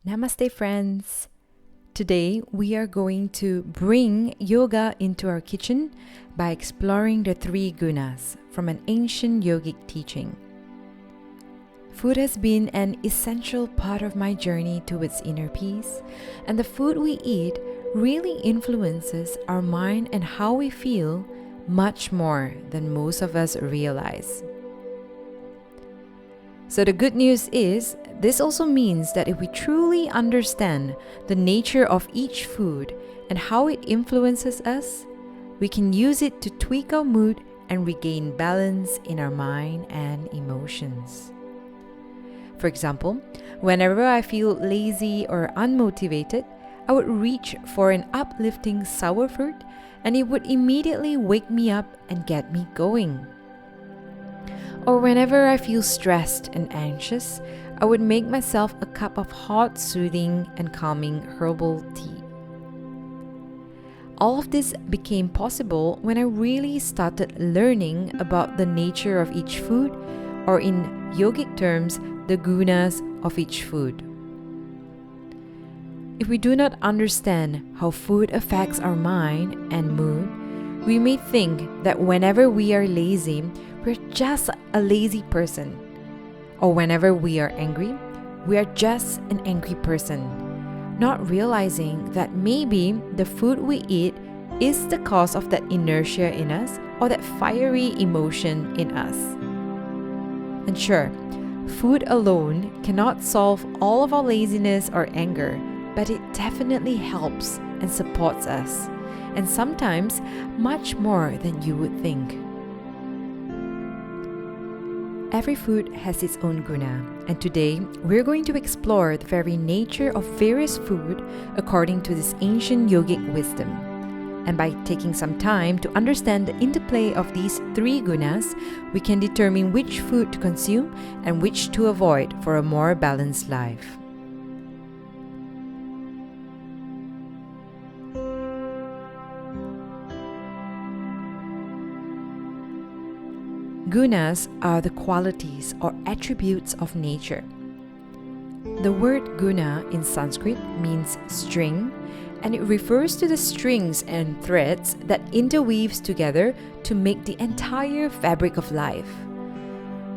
Namaste, friends. Today we are going to bring yoga into our kitchen by exploring the three gunas from an ancient yogic teaching. Food has been an essential part of my journey towards inner peace, and the food we eat really influences our mind and how we feel much more than most of us realize. So the good news is, this also means that if we truly understand the nature of each food and how it influences us, we can use it to tweak our mood and regain balance in our mind and emotions. For example, whenever I feel lazy or unmotivated, I would reach for an uplifting sour fruit, and it would immediately wake me up and get me going. Or whenever I feel stressed and anxious, I would make myself a cup of hot, soothing, and calming herbal tea. All of this became possible when I really started learning about the nature of each food, or in yogic terms, the gunas of each food. If we do not understand how food affects our mind and mood, we may think that whenever we are lazy, we're just a lazy person. Or whenever we are angry, we are just an angry person, not realizing that maybe the food we eat is the cause of that inertia in us or that fiery emotion in us. And sure, food alone cannot solve all of our laziness or anger, but it definitely helps and supports us, and sometimes much more than you would think. Every food has its own guna, and today we're going to explore the very nature of various food according to this ancient yogic wisdom. And by taking some time to understand the interplay of these three gunas, we can determine which food to consume and which to avoid for a more balanced life. Gunas are the qualities or attributes of nature. The word guna in Sanskrit means string, and it refers to the strings and threads that interweaves together to make the entire fabric of life.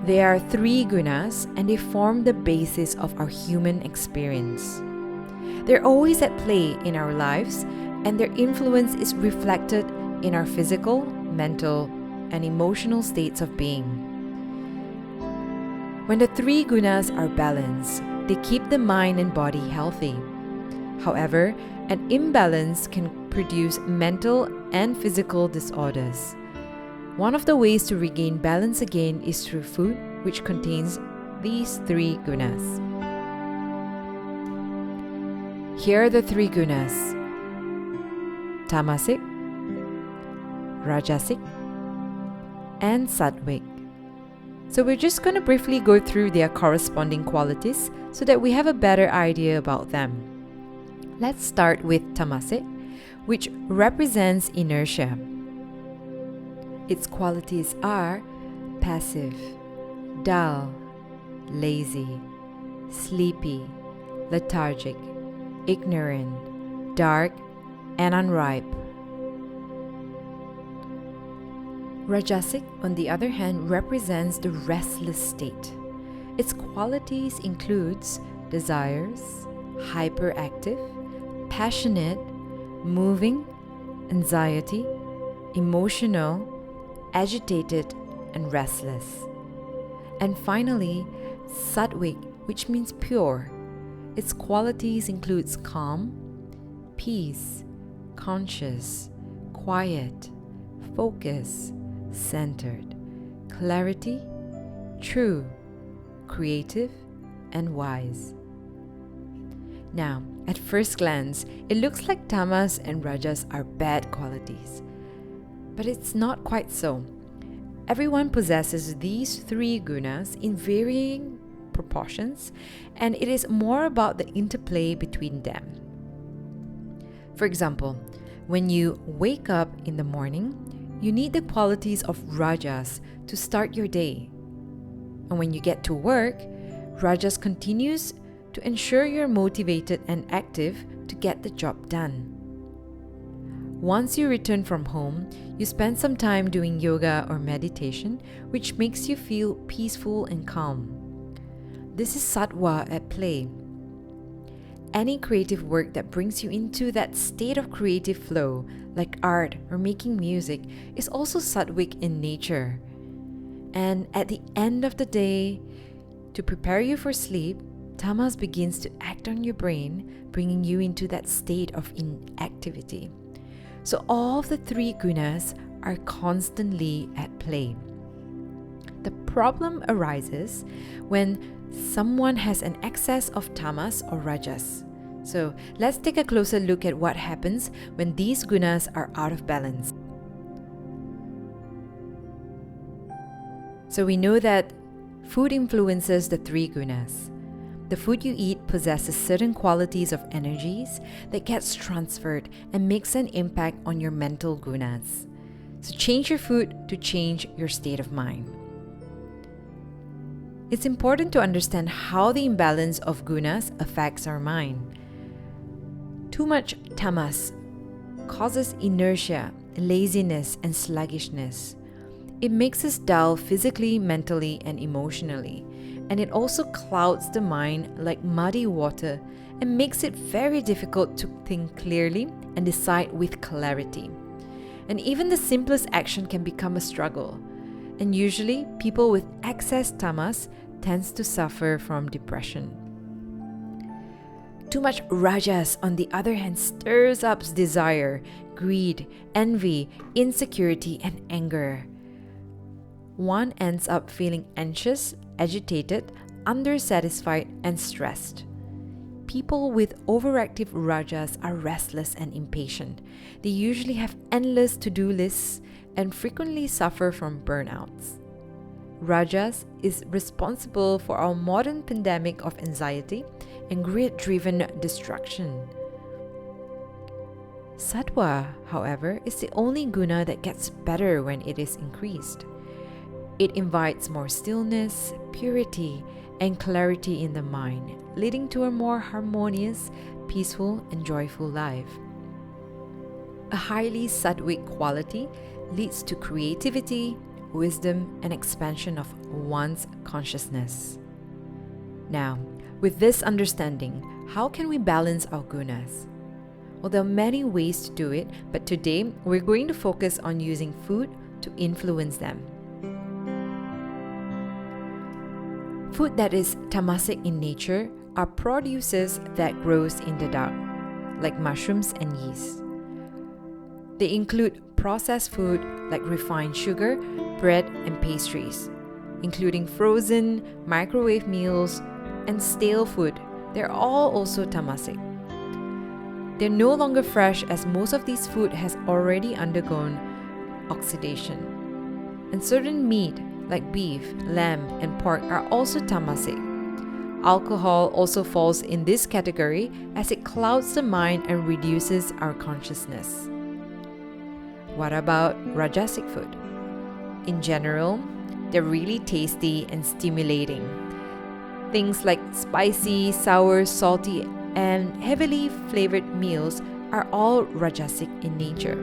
There are three gunas, and they form the basis of our human experience. They're always at play in our lives, and their influence is reflected in our physical, mental, and emotional states of being. When the three gunas are balanced, they keep the mind and body healthy. However, an imbalance can produce mental and physical disorders. One of the ways to regain balance again is through food, which contains these three gunas. Here are the three gunas: tamasic, rajasic, and sattvic. So we're just going to briefly go through their corresponding qualities so that we have a better idea about them. Let's start with tamasic, which represents inertia. Its qualities are passive, dull, lazy, sleepy, lethargic, ignorant, dark, and unripe. Rajasic, on the other hand, represents the restless state. Its qualities includes desires, hyperactive, passionate, moving, anxiety, emotional, agitated, and restless. And finally, sattvic, which means pure. Its qualities includes calm, peace, conscious, quiet, focus, centered, clarity, true, creative, and wise. Now, at first glance, it looks like tamas and rajas are bad qualities. But it's not quite so. Everyone possesses these three gunas in varying proportions, and it is more about the interplay between them. For example, when you wake up in the morning, you need the qualities of rajas to start your day. And when you get to work, rajas continues to ensure you're motivated and active to get the job done. Once you return from home, you spend some time doing yoga or meditation, which makes you feel peaceful and calm. This is sattva at play. Any creative work that brings you into that state of creative flow, like art or making music, is also sattvic in nature. And at the end of the day, to prepare you for sleep, tamas begins to act on your brain, bringing you into that state of inactivity. So all of the three gunas are constantly at play. The problem arises when someone has an excess of tamas or rajas. So let's take a closer look at what happens when these gunas are out of balance. So we know that food influences the three gunas. The food you eat possesses certain qualities of energies that gets transferred and makes an impact on your mental gunas. So change your food to change your state of mind. It's important to understand how the imbalance of gunas affects our mind. Too much tamas causes inertia, laziness, and sluggishness. It makes us dull physically, mentally, and emotionally. And it also clouds the mind like muddy water and makes it very difficult to think clearly and decide with clarity. And even the simplest action can become a struggle. And usually, people with excess tamas tends to suffer from depression. Too much rajas, on the other hand, stirs up desire, greed, envy, insecurity, and anger. One ends up feeling anxious, agitated, undersatisfied, and stressed. People with overactive rajas are restless and impatient. They usually have endless to-do lists and frequently suffer from burnouts. Rajas is responsible for our modern pandemic of anxiety and grid-driven destruction. Sattva, however, is the only guna that gets better when it is increased. It invites more stillness, purity, and clarity in the mind, leading to a more harmonious, peaceful, and joyful life. A highly sattvic quality leads to creativity, wisdom, and expansion of one's consciousness. Now, with this understanding, how can we balance our gunas? Well, there are many ways to do it, but today we're going to focus on using food to influence them. Food that is tamasic in nature are produces that grows in the dark, like mushrooms and yeast. They include processed food like refined sugar, bread, and pastries, including frozen, microwave meals, and stale food. They're all also tamasic. They're no longer fresh as most of these food has already undergone oxidation. And certain meat like beef, lamb, and pork are also tamasic. Alcohol also falls in this category as it clouds the mind and reduces our consciousness. What about rajasic food? In general, they're really tasty and stimulating. Things like spicy, sour, salty, and heavily flavored meals are all rajasic in nature.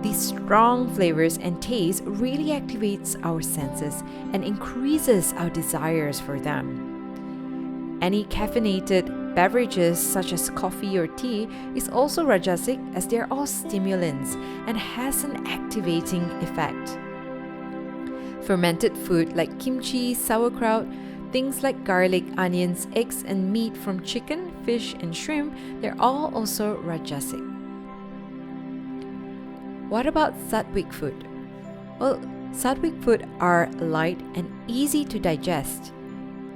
These strong flavors and taste really activates our senses and increases our desires for them. Any caffeinated beverages such as coffee or tea is also rajasic as they're all stimulants and has an activating effect. Fermented food like kimchi, sauerkraut, things like garlic, onions, eggs, and meat from chicken, fish, and shrimp, they're all also rajasic. What about sattvic food? Well, sattvic food are light and easy to digest.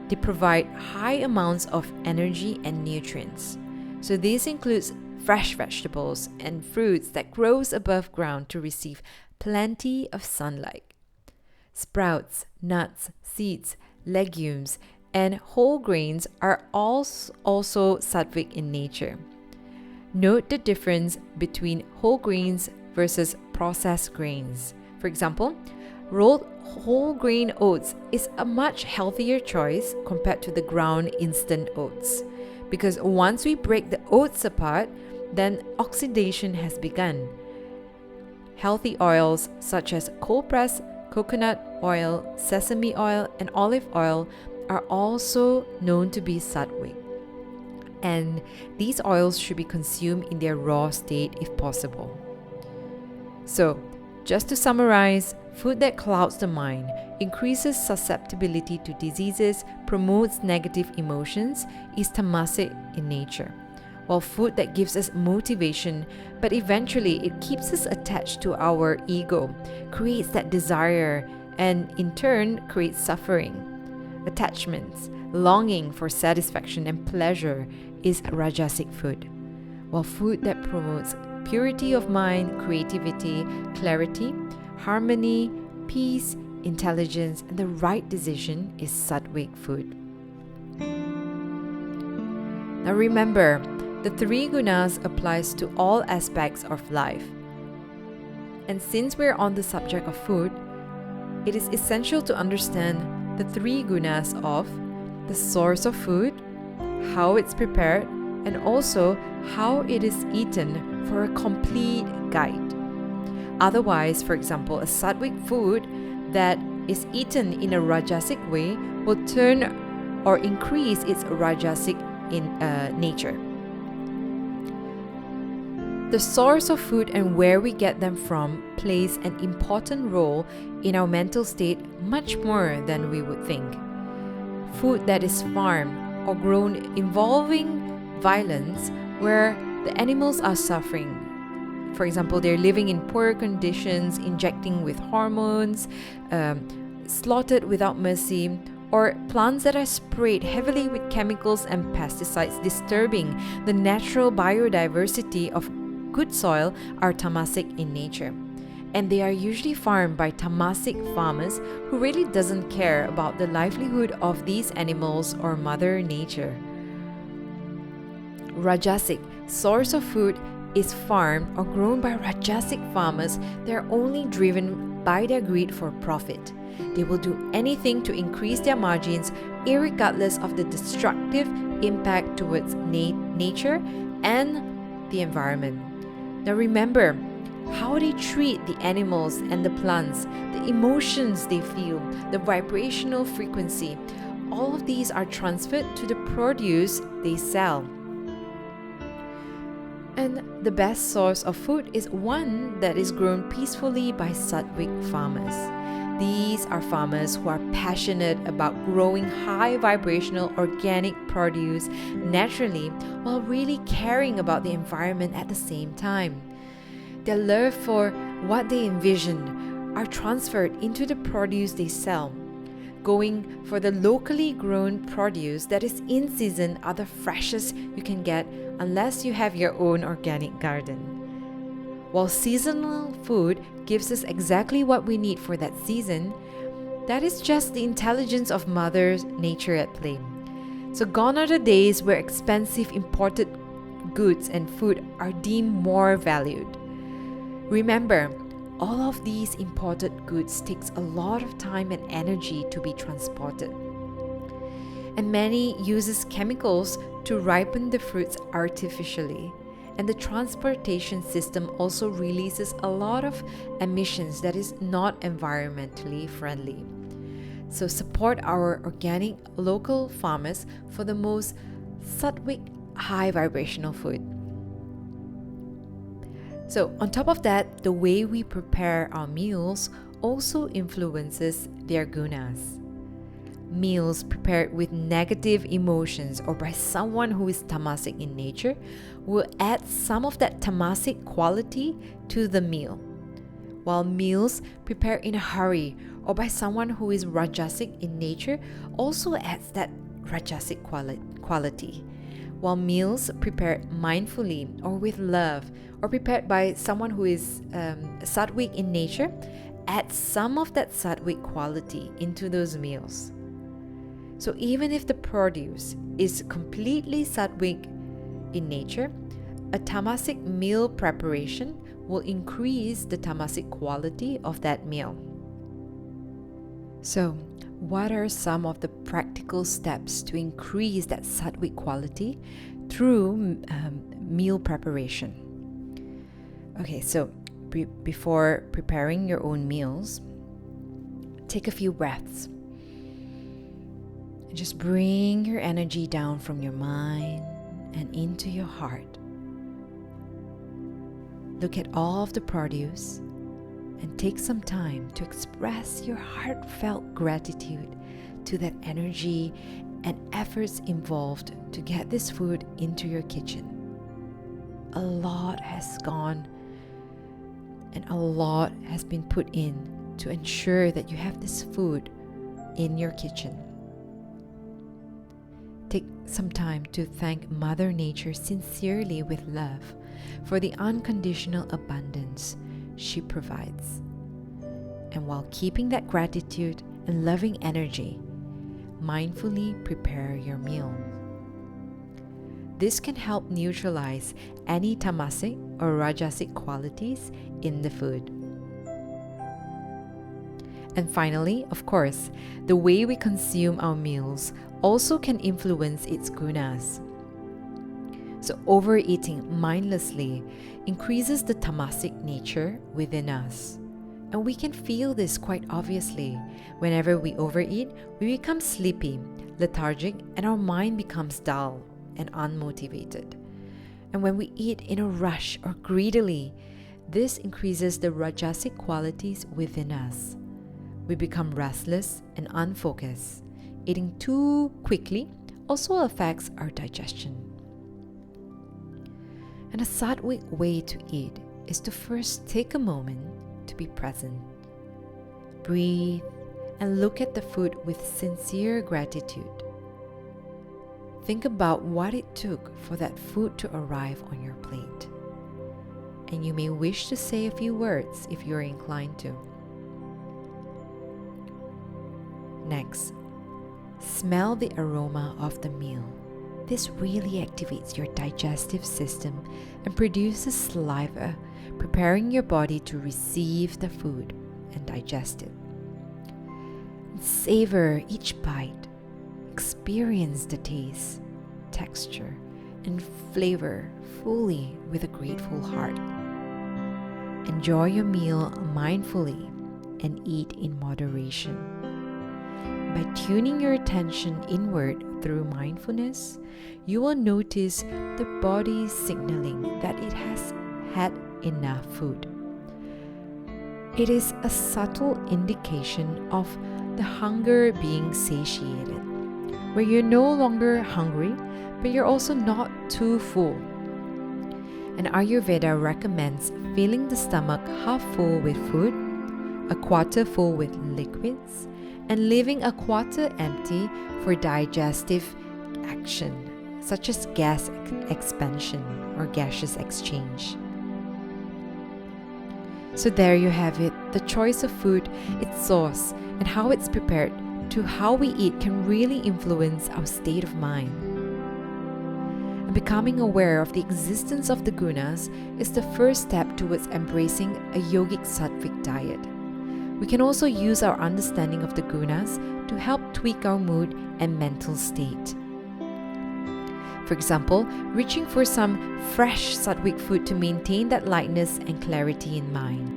They provide high amounts of energy and nutrients. So this includes fresh vegetables and fruits that grows above ground to receive plenty of sunlight. Sprouts, nuts, seeds, legumes, and whole grains are also sattvic in nature. Note the difference between whole grains versus processed grains. For example, Rolled whole grain oats is a much healthier choice compared to the ground instant oats, because once we break the oats apart, then oxidation has begun. Healthy oils such as cold pressed coconut oil, sesame oil, and olive oil are also known to be sattvic. And these oils should be consumed in their raw state if possible. So, just to summarize, food that clouds the mind, increases susceptibility to diseases, promotes negative emotions, is tamasic in nature. While food that gives us motivation, but eventually it keeps us attached to our ego, creates that desire, and in turn creates suffering. Attachments, longing for satisfaction and pleasure is rajasic food. While food that promotes purity of mind, creativity, clarity, harmony, peace, intelligence, and the right decision is sattvic food. Now remember, the 3 gunas applies to all aspects of life. And since we're on the subject of food, it is essential to understand the 3 gunas of the source of food, how it's prepared, and also how it is eaten for a complete guide. Otherwise, for example, a sattvic food that is eaten in a rajasic way will turn or increase its rajasic nature. The source of food and where we get them from plays an important role in our mental state much more than we would think. Food that is farmed or grown involving violence where the animals are suffering. For example, they're living in poor conditions, injecting with hormones, slaughtered without mercy, or plants that are sprayed heavily with chemicals and pesticides, disturbing the natural biodiversity of good soil, are tamasic in nature. And they are usually farmed by tamasic farmers who really doesn't care about the livelihood of these animals or Mother Nature. Rajasic source of food is farmed or grown by rajasic farmers that are only driven by their greed for profit. They will do anything to increase their margins, irregardless of the destructive impact towards nature and the environment. Now remember how they treat the animals and the plants, the emotions they feel, the vibrational frequency. All of these are transferred to the produce they sell. And the best source of food is one that is grown peacefully by sattvic farmers. These are farmers who are passionate about growing high vibrational organic produce naturally while really caring about the environment at the same time. Their love for what they envision are transferred into the produce they sell. Going for the locally grown produce that is in season are the freshest you can get unless you have your own organic garden. While seasonal food gives us exactly what we need for that season, that is just the intelligence of Mother Nature at play. So gone are the days where expensive imported goods and food are deemed more valued. Remember, all of these imported goods takes a lot of time and energy to be transported. And many uses chemicals to ripen the fruits artificially. And the transportation system also releases a lot of emissions that is not environmentally friendly. So support our organic local farmers for the most sattvic high vibrational food. So on top of that, the way we prepare our meals also influences their gunas. Meals prepared with negative emotions or by someone who is tamasic in nature will add some of that tamasic quality to the meal. While meals prepared in a hurry or by someone who is rajasic in nature also adds that rajasic quality. While meals prepared mindfully or with love or prepared by someone who is sattvic in nature adds some of that sattvic quality into those meals. So even if the produce is completely sattvic in nature, a tamasic meal preparation will increase the tamasic quality of that meal. So, what are some of the practical steps to increase that sattvic quality through meal preparation? Okay, so before preparing your own meals, take a few breaths. And just bring your energy down from your mind and into your heart. Look at all of the produce and take some time to express your heartfelt gratitude to that energy and efforts involved to get this food into your kitchen. A lot has gone and a lot has been put in to ensure that you have this food in your kitchen. Take some time to thank Mother Nature sincerely with love for the unconditional abundance she provides. And while keeping that gratitude and loving energy, mindfully prepare your meal. This can help neutralize any tamasic or rajasic qualities in the food. And finally, of course, the way we consume our meals also can influence its gunas. So overeating mindlessly increases the tamasic nature within us. And we can feel this quite obviously. Whenever we overeat, we become sleepy, lethargic, and our mind becomes dull and unmotivated. And when we eat in a rush or greedily, this increases the rajasic qualities within us. We become restless and unfocused. Eating too quickly also affects our digestion. And a sattvic way to eat is to first take a moment to be present. Breathe and look at the food with sincere gratitude. Think about what it took for that food to arrive on your plate. And you may wish to say a few words if you're inclined to. Next, smell the aroma of the meal. This really activates your digestive system and produces saliva, preparing your body to receive the food and digest it. Savor each bite. Experience the taste, texture, and flavor fully with a grateful heart. Enjoy your meal mindfully and eat in moderation. By tuning your attention inward through mindfulness, you will notice the body signaling that it has had enough food. It is a subtle indication of the hunger being satiated, where you're no longer hungry, but you're also not too full. And Ayurveda recommends filling the stomach half full with food, a quarter full with liquids, and leaving a quarter empty for digestive action, such as gas expansion or gaseous exchange. So there you have it. The choice of food, its source, and how it's prepared to how we eat can really influence our state of mind. And becoming aware of the existence of the gunas is the first step towards embracing a yogic sattvic diet. We can also use our understanding of the gunas to help tweak our mood and mental state. For example, reaching for some fresh sattvic food to maintain that lightness and clarity in mind.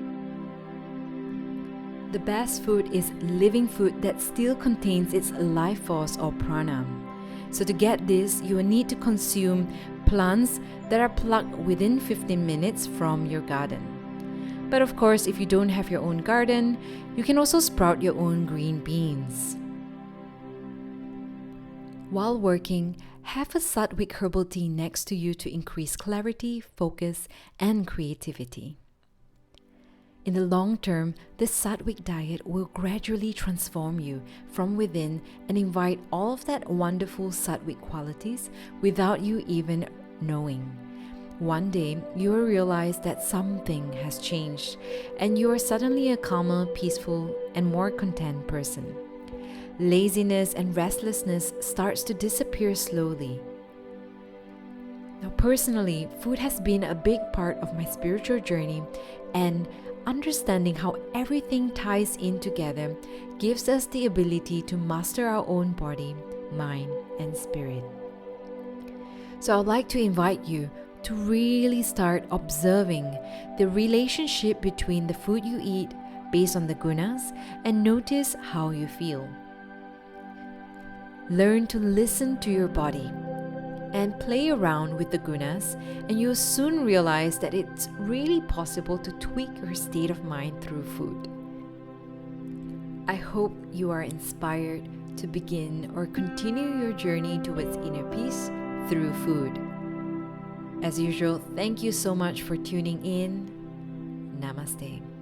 The best food is living food that still contains its life force or prana. So to get this, you will need to consume plants that are plucked within 15 minutes from your garden. But of course, if you don't have your own garden, you can also sprout your own green beans. While working, have a sattvic herbal tea next to you to increase clarity, focus, and creativity. In the long term, this sattvic diet will gradually transform you from within and invite all of that wonderful sattvic qualities without you even knowing. One day, you will realize that something has changed and you are suddenly a calmer, peaceful, and more content person. Laziness and restlessness starts to disappear slowly. Now, personally, food has been a big part of my spiritual journey, and Understanding how everything ties in together gives us the ability to master our own body, mind, and spirit. So I'd like to invite you to really start observing the relationship between the food you eat based on the gunas and notice how you feel. Learn to listen to your body and play around with the gunas, and you'll soon realize that it's really possible to tweak your state of mind through food. I hope you are inspired to begin or continue your journey towards inner peace through food. As usual, thank you so much for tuning in. Namaste.